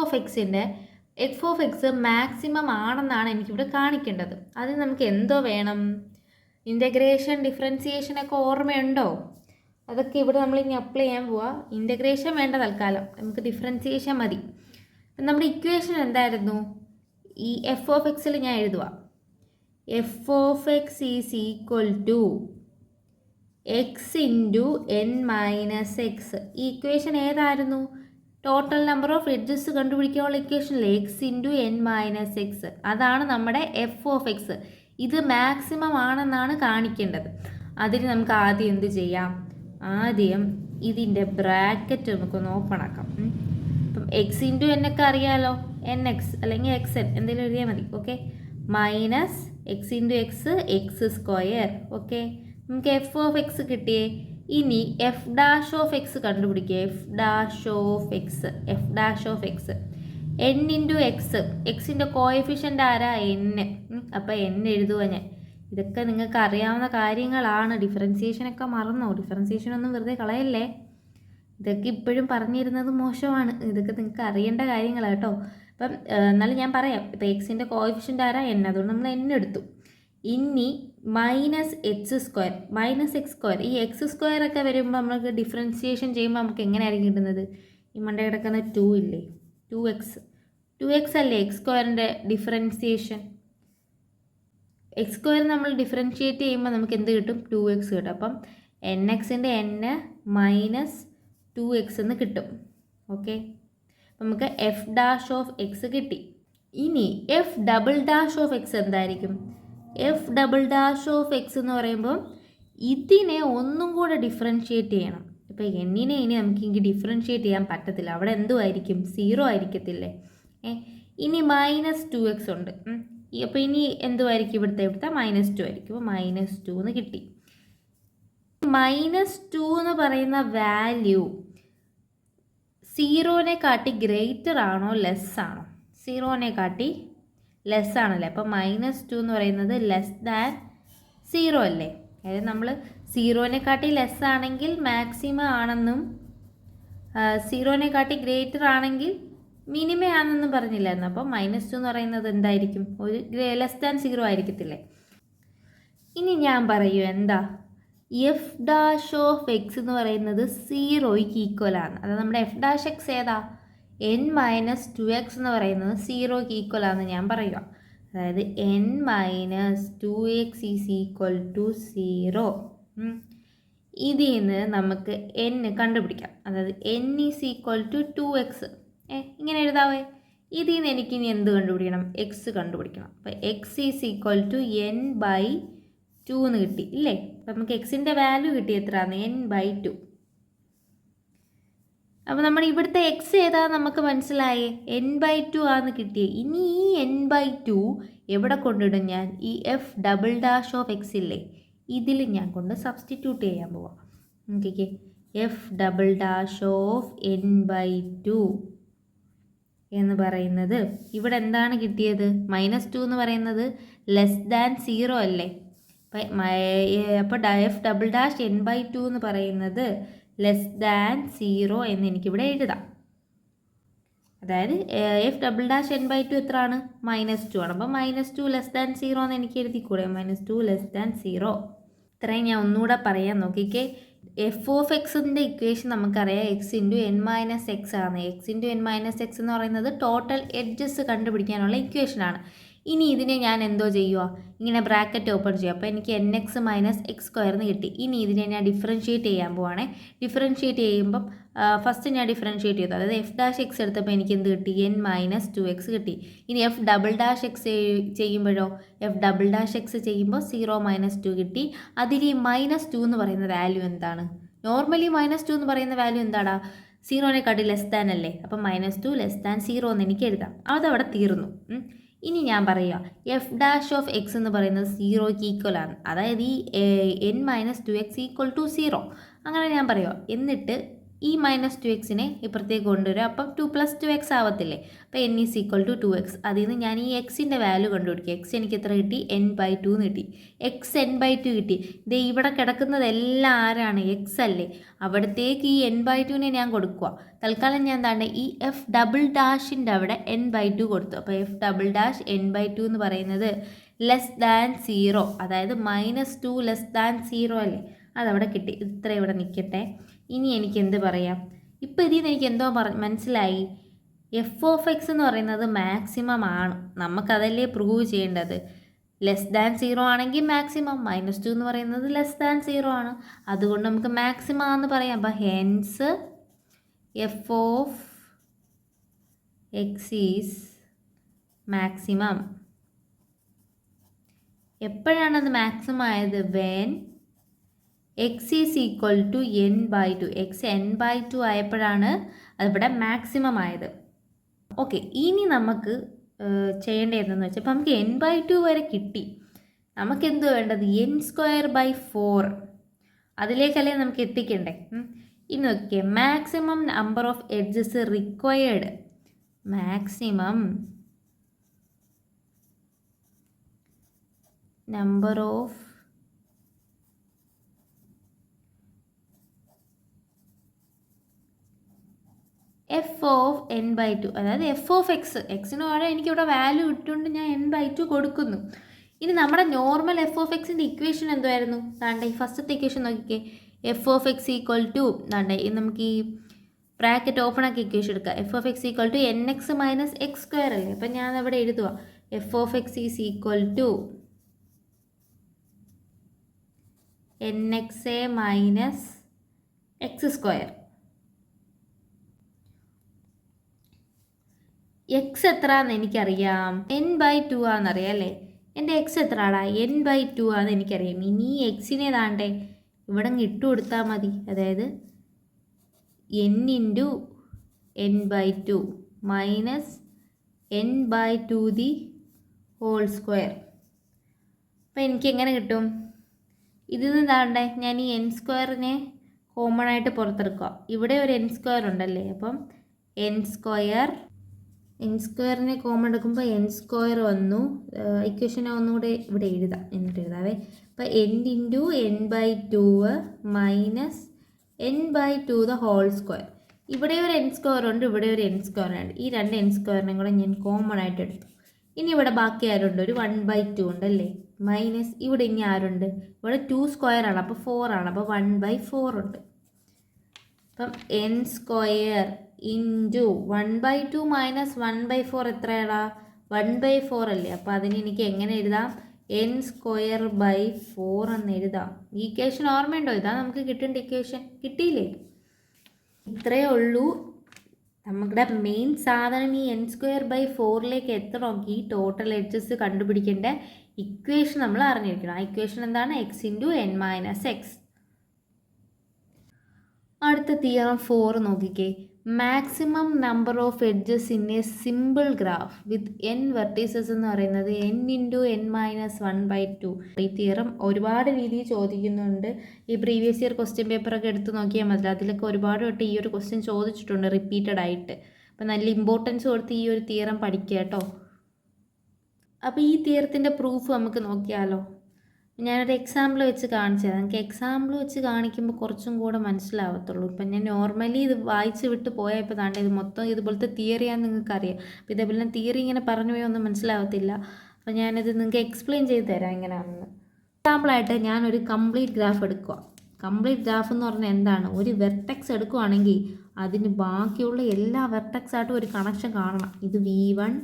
ഓഫ് എക്സ് മാക്സിമം ആണെന്നാണ് എനിക്കിവിടെ കാണിക്കേണ്ടത്. അതിന് നമുക്ക് എന്തോ വേണം? ഇൻ്റഗ്രേഷൻ, ഡിഫറൻസിയേഷനൊക്കെ ഓർമ്മയുണ്ടോ? അതൊക്കെ ഇവിടെ നമ്മൾ ഇനി അപ്ലൈ ചെയ്യാൻ പോവാ. ഇൻ്റഗ്രേഷൻ വേണ്ട തൽക്കാലം, നമുക്ക് ഡിഫറൻസിയേഷൻ മതി. നമ്മുടെ ഇക്വേഷൻ എന്തായിരുന്നു? ഈ എഫ് ഓഫ് എക്സിൽ ഞാൻ എഴുതുക. F of X is equal to X into N minus X. ഈ ഇക്വേഷൻ ഏതായിരുന്നു? ടോട്ടൽ നമ്പർ ഓഫ് എഡ്ജസ് കണ്ടുപിടിക്കാനുള്ള ഇക്വേഷനിലെ X into N minus X. അതാണ് നമ്മുടെ എഫ് ഓഫ് എക്സ്. ഇത് മാക്സിമം ആണെന്നാണ് കാണിക്കേണ്ടത്. അതിന് നമുക്ക് ആദ്യം എന്ത് ചെയ്യാം? ആദ്യം ഇതിൻ്റെ ബ്രാക്കറ്റ് നമുക്കൊന്ന് ഓപ്പൺ ആക്കാം. അപ്പം എക്സ് ഇൻറ്റു എൻ ഒക്കെ അറിയാലോ, എൻ എക്സ് അല്ലെങ്കിൽ എക്സ് എൻ എന്തെങ്കിലും എഴുതിയാൽ മതി. Okay, minus X into X, X square. Okay, നമുക്ക് എഫ് ഓഫ് എക്സ് കിട്ടിയേ. ഇനി എഫ് ഡാഷ് ഓഫ് എക്സ് കണ്ടുപിടിക്കുക. F dash of X N into X. എക്സിൻ്റെ കോഎഫിഷ്യൻ്റ് ആരാ? എൻ. അപ്പോൾ എൻ എഴുതുക ഞാൻ. ഇതൊക്കെ നിങ്ങൾക്ക് അറിയാവുന്ന കാര്യങ്ങളാണ്. ഡിഫറൻസിയേഷനൊക്കെ മറന്നോ? ഡിഫറൻസിയേഷനൊന്നും വെറുതെ കളയല്ലേ. ഇതൊക്കെ ഇപ്പോഴും പറഞ്ഞിരുന്നത് മോശമാണ്. ഇതൊക്കെ നിങ്ങൾക്ക് അറിയേണ്ട കാര്യങ്ങളാണ് കേട്ടോ. അപ്പം എന്നാലും ഞാൻ പറയാം. ഇപ്പോൾ എക്സിൻ്റെ കോഎഫിഷ്യൻ്റ് ആരാ? എൻ. അതുകൊണ്ട് നമ്മൾ എൻ എടുത്തു. ഇനി minus X square, minus X square. ഈ എക്സ് സ്ക്വയർ ഒക്കെ വരുമ്പോൾ നമുക്ക് ഡിഫറൻസിയേഷൻ ചെയ്യുമ്പോൾ നമുക്ക് എങ്ങനെയായിരിക്കും കിട്ടുന്നത്? ഈ മണ്ടേ കിടക്കുന്ന 2 ഇല്ലേ, 2x അല്ലേ എക്സ് സ്ക്വയറിൻ്റെ ഡിഫറൻസിയേഷൻ. എക്സ് സ്ക്വയർ നമ്മൾ ഡിഫറൻഷിയേറ്റ് ചെയ്യുമ്പോൾ നമുക്ക് എന്ത് കിട്ടും? 2x കിട്ടും. അപ്പം എൻ എക്സിൻ്റെ എൻ മൈനസ് 2x എന്ന് കിട്ടും. ഓക്കെ, നമുക്ക് എഫ് ഡാഷ് ഓഫ് എക്സ് കിട്ടി. ഇനി F double dash of X എന്തായിരിക്കും? F double dash of X എന്ന് പറയുമ്പോൾ ഇതിനെ ഒന്നും കൂടെ ഡിഫറൻഷിയേറ്റ് ചെയ്യണം. ഇപ്പോൾ എന്നിനെ ഇനി നമുക്ക് ഡിഫറൻഷിയേറ്റ് ചെയ്യാൻ പറ്റത്തില്ല. അവിടെ എന്തുമായിരിക്കും? 0 ആയിരിക്കത്തില്ലേ. ഇനി മൈനസ് 2x ഉണ്ട്. അപ്പോൾ ഇനി എന്തുമായിരിക്കും? ഇവിടുത്തെ -2 ആയിരിക്കും. അപ്പോൾ -2 എന്ന് കിട്ടി. -2 എന്ന് പറയുന്ന വാല്യൂ 0നെ കാട്ടി ഗ്രേറ്റർ ആണോ ലെസ് ആണോ? 0നെ കാട്ടി ലെസ് ആണല്ലേ. അപ്പോൾ -2 എന്ന് പറയുന്നത് ലെസ് ദാൻ 0 അല്ലേ. അതായത് നമ്മൾ 0നെ കാട്ടി ലെസ് ആണെങ്കിൽ മാക്സിമം ആണെന്നും 0നെ കാട്ടി ഗ്രേറ്റർ ആണെങ്കിൽ മിനിമം ആണെന്നും പറഞ്ഞില്ലായിരുന്നു. അപ്പോൾ -2 എന്ന് പറയുന്നത് എന്തായിരിക്കും? ഒരു ലെസ് ദാൻ 0 ആയിരിക്കത്തില്ലേ. ഇനി ഞാൻ പറയൂ എന്താ? എഫ് ഡാഷ് ഓഫ് എക്സ് എന്ന് പറയുന്നത് 0ക്ക് ഈക്വലാണ്. അതായത് നമ്മുടെ എഫ് ഡാഷ് എക്സ് ഏതാ? n മൈനസ് 2x എന്ന് പറയുന്നത് 0ക്ക് ഈക്വലാണെന്ന് ഞാൻ പറയുക. അതായത് n minus 2x is equal to 0. ഇതിൽ നിന്ന് നമുക്ക് n കണ്ടുപിടിക്കാം. അതായത് n is equal to 2x. ഇങ്ങനെ എഴുതാവേ. ഇതിൽ നിന്ന് എനിക്കിനി എന്ത് കണ്ടുപിടിക്കണം? എക്സ് കണ്ടുപിടിക്കണം. അപ്പോൾ X is equal to n/2 എന്ന് കിട്ടി ഇല്ലേ. അപ്പം നമുക്ക് എക്സിൻ്റെ വാല്യൂ കിട്ടി എത്രയാണ്? n/2. അപ്പോൾ നമ്മൾ ഇവിടുത്തെ എക്സ് ഏതാ നമുക്ക് മനസ്സിലായേ? n/2 ആണെന്ന് കിട്ടിയേ. ഇനി ഈ n/2 എവിടെ കൊണ്ടിടും ഞാൻ? ഈ F double dash of X ഇല്ലേ, ഇതിൽ ഞാൻ കൊണ്ട് സബ്സ്റ്റിറ്റ്യൂട്ട് ചെയ്യാൻ പോവാം. നോക്കിക്കേ, F double dash of n/2 എന്ന് പറയുന്നത് ഇവിടെ എന്താണ് കിട്ടിയത്? -2 എന്ന് പറയുന്നത് ലെസ് ദാൻ 0 അല്ലേ. അപ്പോൾ എഫ് ഡബിൾ ഡാഷ് n/2 എന്ന് പറയുന്നത് ലെസ് ദാൻ 0 എന്ന് എനിക്കിവിടെ എഴുതാം. അതായത് എഫ് ഡബിൾ ഡാഷ് n/2 എത്രയാണ്? -2 ആണ്. അപ്പോൾ -2 ലെസ് ദാൻ 0 എന്ന് എനിക്ക് എഴുതിക്കൂടെ? -2 ലെസ് ദാൻ 0. ഇത്രയും ഞാൻ ഒന്നുകൂടെ പറയാൻ നോക്കിക്കേ. എഫ് ഓഫ് എക്സിൻ്റെ ഇക്വേഷൻ നമുക്കറിയാം X into N minus X ആണ്. X into N minus X എന്ന് പറയുന്നത് ടോട്ടൽ എഡ്ജസ് കണ്ടുപിടിക്കാനുള്ള ഇക്വേഷനാണ്. ഇനി ഇതിനെ ഞാൻ എന്തോ ചെയ്യുക? ഇങ്ങനെ ബ്രാക്കറ്റ് ഓപ്പൺ ചെയ്യുക. അപ്പോൾ എനിക്ക് nx മൈനസ് എക്സ് സ്ക്വയർന്ന് കിട്ടി. ഇനി ഇതിനെ ഞാൻ ഡിഫറൻഷിയേറ്റ് ചെയ്യാൻ പോവാണേ. ഡിഫറൻഷിയേറ്റ് ചെയ്യുമ്പം ഫസ്റ്റ് ഞാൻ ഡിഫറൻഷിയേറ്റ് ചെയ്തു. അതായത് എഫ് ഡാഷ് എക്സ് എടുത്തപ്പോൾ എനിക്ക് എന്ത് കിട്ടി? n മൈനസ് 2x കിട്ടി. ഇനി എഫ് ഡബിൾ ഡാഷ് എക്സ് ചെയ്യുമ്പോഴോ? എഫ് ഡബിൾ ഡാഷ് എക്സ് ചെയ്യുമ്പോൾ 0 മൈനസ് 2 കിട്ടി. അതിൽ ഈ -2 എന്ന് പറയുന്ന വാല്യൂ എന്താണ്? നോർമലി -2 എന്ന് പറയുന്ന വാല്യൂ എന്താടാ? 0നെക്കാട്ടി ലെസ് ദാൻ അല്ലേ. അപ്പം -2 ലെസ് ദാൻ 0 എന്ന് എനിക്ക് എഴുതാം. അതവിടെ തീർന്നു. ഇനി ഞാൻ പറയുക എഫ് ഡാഷ് ഓഫ് എക്സ് എന്ന് പറയുന്നത് 0ക്ക് ഈക്വൽ ആണ്. അതായത് ഈ n-2x = 0 അങ്ങനെ ഞാൻ പറയുക. എന്നിട്ട് ഈ -2x ഇപ്പുറത്തേക്ക് കൊണ്ടുവരിക. അപ്പം 2 + 2x ആവത്തില്ലേ. അപ്പോൾ n = 2x. അതിൽ നിന്ന് ഞാൻ ഈ എക്സിൻ്റെ വാല്യൂ കണ്ടുപിടിക്കുക. എക്സ് എനിക്ക് എത്ര കിട്ടി? n/2 എന്ന് കിട്ടി. x n/2 കിട്ടി. ഇത് ഇവിടെ കിടക്കുന്നതെല്ലാം ആരാണ്? എക്സ് അല്ലേ. അവിടത്തേക്ക് ഈ n/2 ഞാൻ കൊടുക്കുക. തൽക്കാലം ഞാൻ എന്താണ് ഈ എഫ് ഡബിൾ ഡാഷിൻ്റെ അവിടെ n/2 കൊടുത്തു. അപ്പോൾ എഫ് ഡബിൾ ഡാഷ് n/2 എന്ന് പറയുന്നത് <0, അതായത് -2 <0 അല്ലേ. അതവിടെ കിട്ടി. ഇത്ര ഇവിടെ നിൽക്കട്ടെ. ഇനി എനിക്ക് എന്ത് പറയാം? ഇപ്പോൾ ഇതിൽ നിന്ന് എനിക്ക് എന്തോ മനസ്സിലായി. f(x) എന്ന് പറയുന്നത് മാക്സിമം ആണ്. നമുക്കതല്ലേ പ്രൂവ് ചെയ്യേണ്ടത്. <0 ആണെങ്കിൽ മാക്സിമം, -2 എന്ന് പറയുന്നത് <0 ആണ്. അതുകൊണ്ട് നമുക്ക് മാക്സിമം എന്ന് പറയാം. അപ്പോൾ ഹെൻസ് f(x) ഈസ് മാക്സിമം. എപ്പോഴാണത് മാക്സിമം ആയത്? When x = n/2. x n/2 ആയപ്പോഴാണ് അതിവിടെ മാക്സിമം ആയത്. ഓക്കെ, ഇനി നമുക്ക് ചെയ്യേണ്ടത് എന്തെന്ന് വെച്ചാൽ, ഇപ്പം നമുക്ക് n/2 വരെ കിട്ടി. നമുക്കെന്തോ വേണ്ടത്? n²/4. അതിലേക്കല്ലേ നമുക്ക് എത്തിക്കണ്ടേ. ഇനി നോക്കിയേ, maximum number of edges required. Maximum number of f(n/2), അതായത് f(x). എക്സിന് പകരം എനിക്കിവിടെ വാല്യൂ ഇട്ടുകൊണ്ട് ഞാൻ n/2 കൊടുക്കുന്നു. ഇനി നമ്മുടെ നോർമൽ f(x)ൻ്റെ ഇക്വേഷൻ എന്തായിരുന്നു? ദാണ്ടെ ഈ ഫസ്റ്റത്തെ ഇക്വേഷൻ നോക്കിക്കേ. f(x) = ദാണ്ടെ നമുക്ക് ഈ ബ്രാക്കറ്റ് ഓപ്പൺ ആക്കി ഇക്വേഷൻ എടുക്കുക. f(x) = nx - x² അല്ലേ. അപ്പം ഞാൻ അവിടെ എഴുതുക f(x) = nx - x². എക്സ് എത്രയാണെന്ന് എനിക്കറിയാം, n/2 ആണെന്നറിയാം അല്ലേ. എൻ്റെ എക്സ് എത്രയാടാ? n/2 ആണെന്ന് എനിക്കറിയാം. ഇനി എക്സിനെ താണ്ടേ ഇവിടെ ഇട്ട് കൊടുത്താൽ മതി. അതായത് n × n/2 n/2² അപ്പോൾ എനിക്ക് എങ്ങനെ കിട്ടും? ഇതിൽ നിന്ന് താണ്ടേ ഞാൻ ഈ n² കോമൺ ആയിട്ട് പുറത്തെടുക്കുക. ഇവിടെ ഒരു n² ഉണ്ടല്ലേ. അപ്പം n² കോമൺ എടുക്കുമ്പോൾ n² വന്നു. ഇക്വേഷനെ ഒന്നുകൂടെ ഇവിടെ എഴുതാം. എന്നിട്ട് എഴുതാവേ. അപ്പോൾ n × n/2 n/2² ഇവിടെ ഒരു n² ഉണ്ട്, ഇവിടെ ഒരു n² ഉണ്ട്. ഈ രണ്ട് n² കൂടെ ഞാൻ കോമൺ ആയിട്ട് എടുത്തു. ഇനി ഇവിടെ ബാക്കി ആരുണ്ട്? ഒരു 1/2 ഉണ്ടല്ലേ. മൈനസ് ഇവിടെ ഇനി ആരുണ്ട്? ഇവിടെ 2² ആണ്, അപ്പോൾ 4 ആണ്. അപ്പോൾ 1/4 ഉണ്ട്. അപ്പം n² × 1/2 - 1/4 എത്രയാടാ? 1/4 അല്ലേ. അപ്പോൾ അതിന് എനിക്ക് എങ്ങനെ എഴുതാം? n²/4 എന്ന് എഴുതാം. ഈ ഇക്വേഷൻ ഓർമ്മയുണ്ടോ? ഇതാ നമുക്ക് കിട്ടേണ്ട ഇക്വേഷൻ. കിട്ടിയില്ലേ? ഇത്രയേ ഉള്ളൂ. നമ്മുടെ മെയിൻ സാധനം ഈ n²/4ലേക്ക് എത്തണമെങ്കിൽ ഈ ടോട്ടൽ എഡ്ജസ് കണ്ടുപിടിക്കേണ്ട ഇക്വേഷൻ നമ്മൾ അറിഞ്ഞിരിക്കണം. ആ ഇക്വേഷൻ എന്താണ്? x × n - x. അടുത്ത തിയറം 4 നോക്കിക്കേ. Maximum number of edges in A simple graph with n vertices എന്ന് പറയുന്നത് n × n - 1/2. ഈ തിയറം ഒരുപാട് രീതിയിൽ ചോദിക്കുന്നുണ്ട്. ഈ പ്രീവിയസ് ഇയർ ക്വസ്റ്റ്യൻ പേപ്പറൊക്കെ എടുത്ത് നോക്കിയാൽ മതി. അതിലൊക്കെ ഒരുപാട് വട്ടം ഈ ഒരു ക്വസ്റ്റ്യൻ ചോദിച്ചിട്ടുണ്ട് റിപ്പീറ്റഡ് ആയിട്ട്. അപ്പം നല്ല ഇമ്പോർട്ടൻസ് കൊടുത്ത് ഈ ഒരു തിയറം പഠിക്കുക കേട്ടോ. അപ്പോൾ ഈ തിയറത്തിൻ്റെ പ്രൂഫ് നമുക്ക് നോക്കിയാലോ. ഞാനൊരു എക്സാമ്പിൾ വെച്ച് കാണിച്ചു തരാം. എനിക്ക് എക്സാമ്പിൾ വെച്ച് കാണിക്കുമ്പോൾ കുറച്ചും കൂടെ മനസ്സിലാവത്തുള്ളൂ. ഇപ്പം ഞാൻ നോർമലി ഇത് വായിച്ച് വിട്ട് പോയാൽ ഇപ്പോൾ താണ്ട ഇത് മൊത്തം ഇതുപോലത്തെ തിയറിയാണെന്ന് നിങ്ങൾക്കറിയാം. അപ്പോൾ ഇതേപോലെ തിയറി ഇങ്ങനെ പറഞ്ഞു പോയാൽ ഒന്നും മനസ്സിലാവത്തില്ല. അപ്പോൾ ഞാനിത് നിങ്ങൾക്ക് എക്സ്പ്ലെയിൻ ചെയ്ത് തരാം എങ്ങനെയാണെന്ന്. എക്സാമ്പിളായിട്ട് ഞാനൊരു കംപ്ലീറ്റ് ഗ്രാഫ് എടുക്കുക. കംപ്ലീറ്റ് ഗ്രാഫ് എന്ന് പറഞ്ഞാൽ എന്താണ്? ഒരു വെർട്ടെക്സ് എടുക്കുകയാണെങ്കിൽ അതിന് ബാക്കിയുള്ള എല്ലാ വെർട്ടെക്സായിട്ടും ഒരു കണക്ഷൻ കാണണം. ഇത് V1,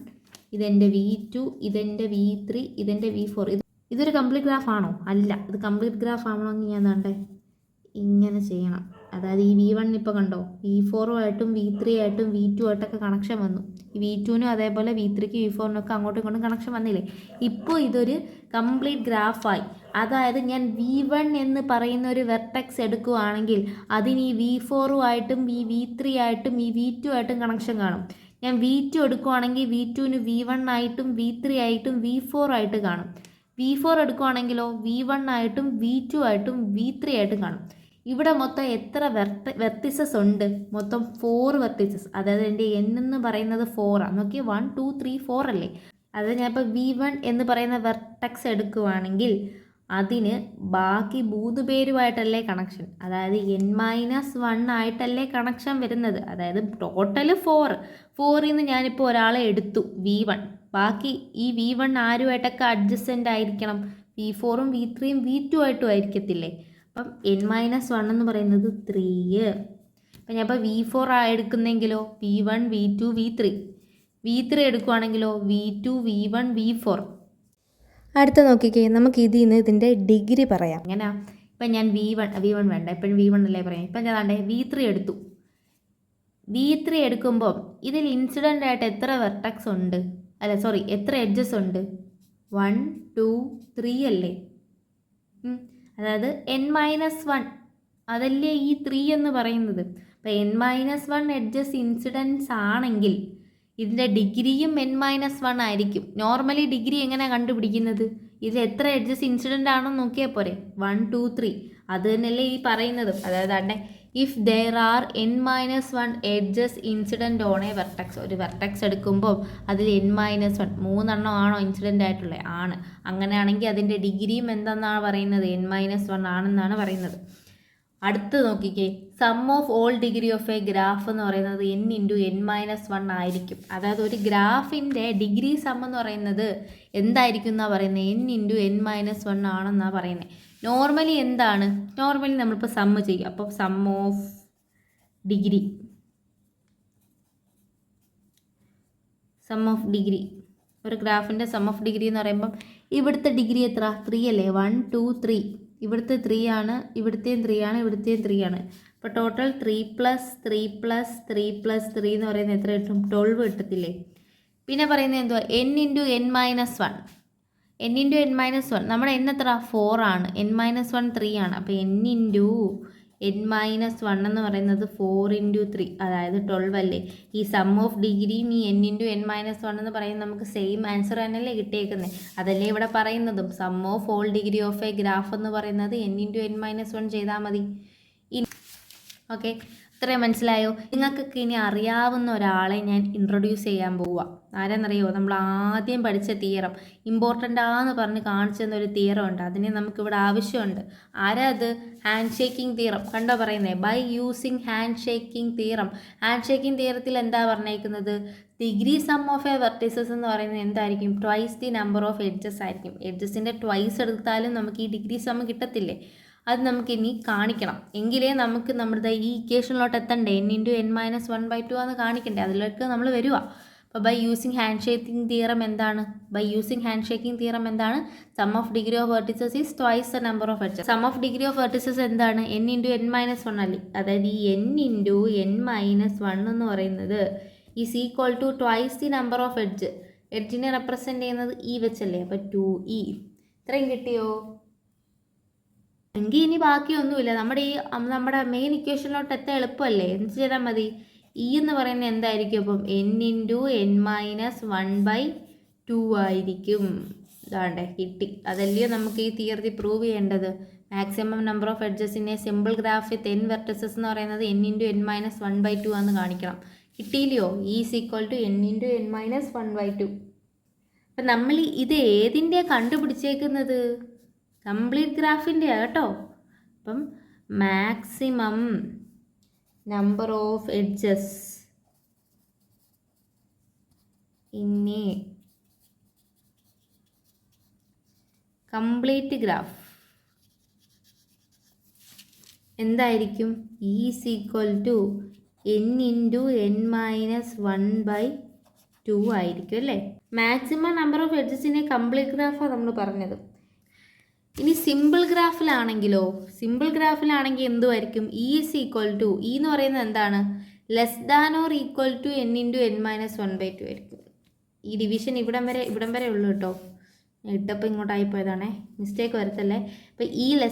ഇതെൻ്റെ V2, ഇതെൻ്റെ V3, ഇതെൻ്റെ V4. ഇതൊരു കംപ്ലീറ്റ് ഗ്രാഫ് ആണോ? അല്ല. ഇത് കംപ്ലീറ്റ് ഗ്രാഫ് ആവണമെങ്കിൽ ഞാൻ ദാണ്ടേ ഇങ്ങനെ ചെയ്യണം. അതായത് ഈ V1 ഇപ്പോൾ കണ്ടോ, V4-ആയിട്ടും V3-ആയിട്ടും V2-ആയിട്ടൊക്കെ കണക്ഷൻ വന്നു. ഈ V2-നും അതേപോലെ V3-ക്കും V4-നൊക്കെ അങ്ങോട്ടും ഇങ്ങോട്ടും കണക്ഷൻ വന്നില്ലേ. ഇപ്പോൾ ഇതൊരു കംപ്ലീറ്റ് ഗ്രാഫായി. അതായത് ഞാൻ V1 എന്ന് പറയുന്ന ഒരു വെർട്ടെക്സ് എടുക്കുകയാണെങ്കിൽ അതിന് ഈ V4-ആയിട്ടും ഈ V3-ആയിട്ടും ഈ V2-ആയിട്ടും കണക്ഷൻ കാണും. ഞാൻ V2 എടുക്കുവാണെങ്കിൽ V2ന് V1 ആയിട്ടും V3 ആയിട്ടും V4 ആയിട്ട് കാണും. V4 എടുക്കുവാണെങ്കിലോ V1 ആയിട്ടും V2 ആയിട്ടും V3 ആയിട്ടും കാണും. ഇവിടെ മൊത്തം എത്ര വെർട്ടിസസ് ഉണ്ട്? മൊത്തം 4 വെർട്ടിസസ്. അതായത് എൻ്റെ N എന്ന് പറയുന്നത് 4 ആണ്. നോക്കി 1 2 3 4 അല്ലേ? അതായത് ഞാൻ ഇപ്പോൾ V1 എന്ന് പറയുന്ന വെർട്ടക്സ് എടുക്കുവാണെങ്കിൽ അതിന് ബാക്കി 3 പേരുമായിട്ടല്ലേ കണക്ഷൻ, അതായത് N-1 ആയിട്ടല്ലേ കണക്ഷൻ വരുന്നത്. അതായത് ടോട്ടൽ 4 നിന്ന് ഞാനിപ്പോൾ ഒരാളെ എടുത്തു V1, ബാക്കി ഈ V1 ആരുമായിട്ടൊക്കെ അഡ്ജസ്റ്റൻ്റ് ആയിരിക്കണം, V4ഉം V3ഉം V2 ആയിട്ടും ആയിരിക്കത്തില്ലേ. അപ്പം N-1 എന്ന് പറയുന്നത് 3. അപ്പം ഞാൻ ഇപ്പോൾ V4 എടുക്കുന്നെങ്കിലോ V1 V2 V3 എടുക്കുവാണെങ്കിലോ V2 V1 V4. അടുത്ത നോക്കിക്കേ, നമുക്ക് ഇതിൽ നിന്ന് ഇതിൻ്റെ ഡിഗ്രി പറയാം. എങ്ങനെയാ? ഇപ്പം ഞാൻ V1 വേണ്ട, എപ്പോഴും V1 അല്ലേ പറയാം. ഇപ്പം ഞാൻ V3 എടുത്തു. V3 എടുക്കുമ്പോൾ ഇതിൽ ഇൻസിഡൻ്റ് ആയിട്ട് എത്ര വെർട്ടക്സ് ഉണ്ട്, അല്ല സോറി എത്ര എഡ്ജസ് ഉണ്ട്? 1 2 3 അല്ലേ? അതായത് N-1 അതല്ലേ ഈ 3 എന്ന് പറയുന്നത്. അപ്പോൾ N-1 എഡ്ജസ് ഇൻസിഡൻസ് ആണെങ്കിൽ ഇതിൻ്റെ ഡിഗ്രിയും N-1 ആയിരിക്കും. നോർമലി ഡിഗ്രി എങ്ങനെയാണ് കണ്ടുപിടിക്കുന്നത്? ഇതിൽ എത്ര എഡ്ജസ് ഇൻസിഡൻ്റ് ആണെന്ന് നോക്കിയാൽ പോരെ, 1 2 3. അത് തന്നെയല്ലേ ഈ പറയുന്നതും. അതായത് if there are N-1 edges incident on a vertex. ഒരു വെർട്ടക്സ് എടുക്കുമ്പോൾ അതിൽ N-1 3 ആണോ ഇൻസിഡൻ്റ് ആയിട്ടുള്ളത്? ആണ്. അങ്ങനെയാണെങ്കിൽ അതിൻ്റെ ഡിഗ്രിയും എന്തെന്നാണ് പറയുന്നത്? N-1 ആണെന്നാണ് പറയുന്നത്. അടുത്ത് നോക്കിക്കേ, sum of all degree of a graph എന്ന് പറയുന്നത് N×N-1 ആയിരിക്കും. അതായത് ഒരു ഗ്രാഫിൻ്റെ ഡിഗ്രി സം എന്ന് പറയുന്നത് എന്തായിരിക്കും എന്നാണ് പറയുന്നത്? N×N-1 ആണെന്നാണ് പറയുന്നത്. നോർമലി എന്താണ്? നോർമലി നമ്മളിപ്പോൾ സമ്മ് ചെയ്യും. അപ്പോൾ സം ഓഫ് ഡിഗ്രി ഒരു ഗ്രാഫിൻ്റെ സം ഓഫ് ഡിഗ്രി എന്ന് പറയുമ്പം ഇവിടുത്തെ ഡിഗ്രി എത്ര? 3 അല്ലേ? 1 2 3. ഇവിടുത്തെ 3 ആണ്, ഇവിടുത്തെയും 3 ആണ്, ഇവിടുത്തെയും 3 ആണ്. അപ്പോൾ ടോട്ടൽ 3 + 3 + 3 + 3 എന്ന് പറയുന്നത് എത്ര കിട്ടും? 12 കിട്ടത്തില്ലേ? പിന്നെ പറയുന്നത് എന്തുവാ? N×N-1. N×N-1 നമ്മുടെ N എത്ര? 4 ആണ്. N-1 3 ആണ്. അപ്പോൾ N×N-1 എന്ന് പറയുന്നത് 4 × 3, അതായത് 12 അല്ലേ? ഈ സം ഓഫ് ഡിഗ്രിയും ഈ N×N-1 എന്ന് പറയുന്നത് നമുക്ക് സെയിം ആൻസർ തന്നെയല്ലേ കിട്ടിയേക്കുന്നത്? അതല്ലേ ഇവിടെ പറയുന്നതും. Sum of all degree of a graph എന്ന് പറയുന്നത് N×N-1 ചെയ്താൽ മതി. ഓക്കെ, ഇത്രയും മനസ്സിലായോ? നിങ്ങൾക്കൊക്കെ ഇനി അറിയാവുന്ന ഒരാളെ ഞാൻ ഇൻട്രൊഡ്യൂസ് ചെയ്യാൻ പോവുക. ആരാന്നറിയോ? നമ്മൾ ആദ്യം പഠിച്ച തിയറം, ഇമ്പോർട്ടൻ്റ് ആണെന്ന് പറഞ്ഞ് കാണിച്ചു തന്നൊരു തിയറം ഉണ്ട്. അതിനെ നമുക്കിവിടെ ആവശ്യമുണ്ട്. ആരാ അത്? Hand shaking theorem. കണ്ടോ പറയുന്നത്? By using hand shaking theorem. Hand shaking തിയറത്തിൽ എന്താ പറഞ്ഞേക്കുന്നത്? Degree sum of A vertices എന്ന് പറയുന്നത് എന്തായിരിക്കും? Twice the number of edges ആയിരിക്കും. എഡ്ജസിൻ്റെ ട്വൈസ് എടുത്താലും നമുക്ക് ഈ ഡിഗ്രി സം കിട്ടത്തില്ലേ? അത് നമുക്കിനി കാണിക്കണം. എങ്കിലേ നമുക്ക് നമ്മുടെ ഈ ഇക്വേഷനിലോട്ട് എത്തണ്ടേ. N×N-1/2 ആണെന്ന് കാണിക്കണ്ടേ? അതിലേക്ക് നമ്മൾ വരിക. അപ്പോൾ by using hand shaking theorem എന്താണ്? Sum of degree of vertices is twice the number of edges. Sum of degree of vertices എന്താണ്? N×N-1 അല്ലേ? അതായത് ഈ N×N-1 എന്ന് പറയുന്നത് is equal to twice the number of edge. എഡ്ജിനെ റെപ്രസെൻറ്റ് ചെയ്യുന്നത് ഈ വെച്ചല്ലേ? അപ്പോൾ 2e. ഇത്രയും കിട്ടിയോ? എങ്കിൽ ഇനി ബാക്കിയൊന്നുമില്ല. നമ്മുടെ മെയിൻ ഇക്വേഷനിലോട്ട് എത്താൻ എളുപ്പമല്ലേ? എന്ത് ചെയ്താൽ മതി? ഇ എന്ന് പറയുന്നത് എന്തായിരിക്കും? അപ്പം N×N-1/2 ആയിരിക്കും. ഇതാണ്ടേ കിട്ടി. അതല്ലയോ നമുക്ക് ഈ തിയറി പ്രൂവ് ചെയ്യേണ്ടത്? Maximum number of edges in A simple graph with n vertices എന്ന് പറയുന്നത് N×N-1/2 ആണെന്ന് കാണിക്കണം. കിട്ടിയില്ലയോ? E = N×N-1/2. അപ്പം നമ്മൾ ഇത് ഏതിൻ്റെയാണ് കണ്ടുപിടിച്ചേക്കുന്നത്? കംപ്ലീറ്റ് ഗ്രാഫിൻ്റെ കേട്ടോ. അപ്പം maximum number of edges in A complete graph എന്തായിരിക്കും? E = N×N-1/2 ആയിരിക്കും അല്ലേ? മാക്സിമം നമ്പർ ഓഫ് എഡ്ജസിനെ കംപ്ലീറ്റ് ഗ്രാഫാണ് നമ്മൾ പറഞ്ഞത്. ഇനി സിമ്പിൾ ഗ്രാഫിലാണെങ്കിലോ? സിമ്പിൾ ഗ്രാഫിലാണെങ്കിൽ എന്തുമായിരിക്കും? E എന്ന് പറയുന്നത് എന്താണ്? <= N×N-1/2 ആയിരിക്കും. ഈ ഡിവിഷൻ ഇവിടം വരെ ഉള്ളൂ കേട്ടോ. ഇട്ടപ്പോൾ ഇങ്ങോട്ടായി പോയതാണേ, മിസ്റ്റേക്ക് വരത്തല്ലേ. അപ്പോൾ E <=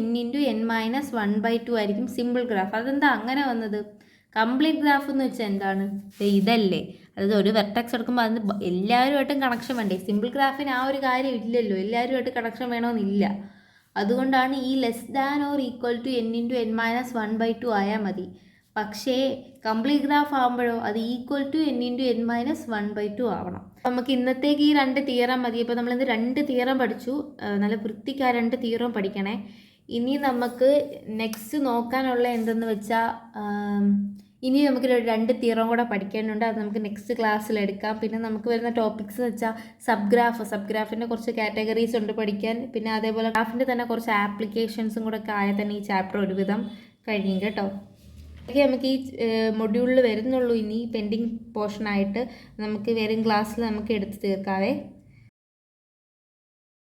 N×N-1/2 ആയിരിക്കും സിമ്പിൾ ഗ്രാഫ്. അതെന്താ അങ്ങനെ വന്നത്? കംപ്ലീറ്റ് ഗ്രാഫ് എന്ന് വെച്ചാൽ എന്താണ്? ഇതല്ലേ, അതായത് ഒരു വെർട്ടെക്സ് എടുക്കുമ്പോൾ അതിന് എല്ലാവരുമായിട്ടും കണക്ഷൻ വേണ്ടേ? സിമ്പിൾ ഗ്രാഫിന് ആ ഒരു കാര്യം ഇല്ലല്ലോ, എല്ലാവരുമായിട്ട് കണക്ഷൻ വേണമെന്നില്ല. അതുകൊണ്ടാണ് ഈ less than or equal to n × n-1/2 ആയാൽ മതി. പക്ഷേ കംപ്ലീറ്റ് ഗ്രാഫ് ആകുമ്പോഴോ അത് ഈക്വൽ ടു n × n-1/2 ആവണം. നമുക്ക് ഇന്നത്തേക്ക് ഈ 2 തിയറം മതി. അപ്പോൾ നമ്മളിന്ന് 2 തിയറം പഠിച്ചു. നല്ല വൃത്തിക്ക് ആ 2 തിയറം പഠിക്കണേ. ഇനി നമുക്ക് നെക്സ്റ്റ് നോക്കാനുള്ള എന്തെന്ന് വെച്ചാൽ ഇനി നമുക്ക് 2 തിയറം കൂടെ പഠിക്കാനുണ്ട്. അത് നമുക്ക് നെക്സ്റ്റ് ക്ലാസ്സിൽ എടുക്കാം. പിന്നെ നമുക്ക് വരുന്ന ടോപ്പിക്സ് എന്ന് വെച്ചാൽ സബ്ഗ്രാഫിൻ്റെ കുറച്ച് കാറ്റഗറീസ് ഉണ്ട് പഠിക്കാൻ. പിന്നെ അതേപോലെ ഗ്രാഫിൻ്റെ തന്നെ കുറച്ച് ആപ്ലിക്കേഷൻസും കൂടെ ഒക്കെ ആയാൽ തന്നെ ഈ ചാപ്റ്റർ ഒരുവിധം കഴിയും കേട്ടോ. ഓക്കെ, നമുക്ക് ഈ മൊഡ്യൂളിൽ വരുന്നുള്ളൂ. ഇനി പെൻഡിങ് പോർഷനായിട്ട് നമുക്ക് വരും ക്ലാസ്സിൽ നമുക്ക് എടുത്ത് തീർക്കാവേ.